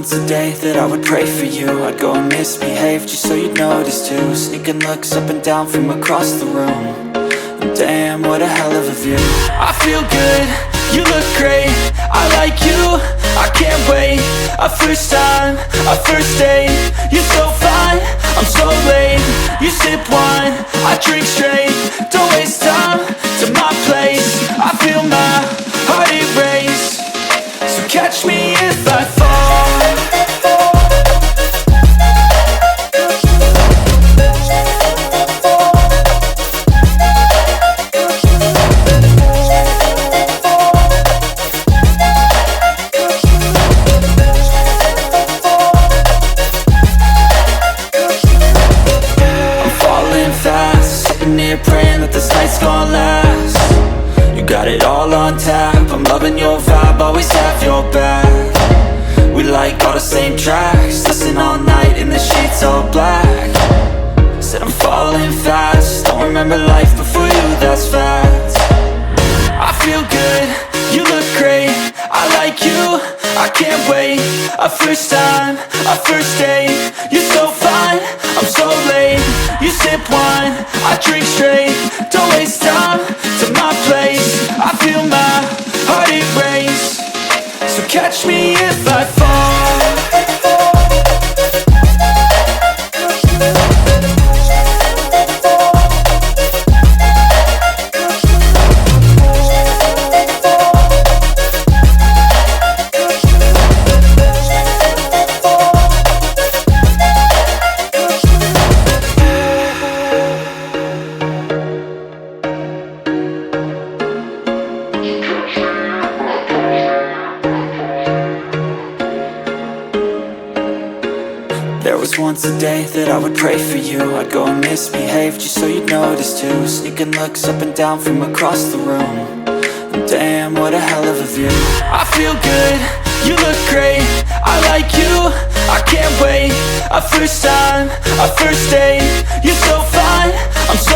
once a day that I would pray for you. I'd go and misbehave just so you'd notice too. Sneaking looks up and down from across the room. And damn, what a hell of a view. I feel good, you look great, I like you, I can't wait. A first time, a first date, you're so fine, I'm so late. You sip wine, I drink straight, don't waste time to my place. I feel my heart erase, so catch me if I fall. Praying that this night's gonna last. You got it all on tap, I'm loving your vibe, always have your back. We like all the same tracks, listen all night in the sheets all black. Said I'm falling fast, don't remember life before you, that's fact. I feel good, you look great, I like you, I can't wait. A first time, a first date, you're so fine, I'm so late. You sip wine, I drink straight, don't waste time to my place. I feel my heart erase, so catch me if I fall. There was once a day that I would pray for you. I'd go and misbehave just so you'd notice too. Sneaking looks up and down from across the room. And damn, what a hell of a view. I feel good, you look great, I like you, I can't wait. A first time, a first date, you're so fine, I'm so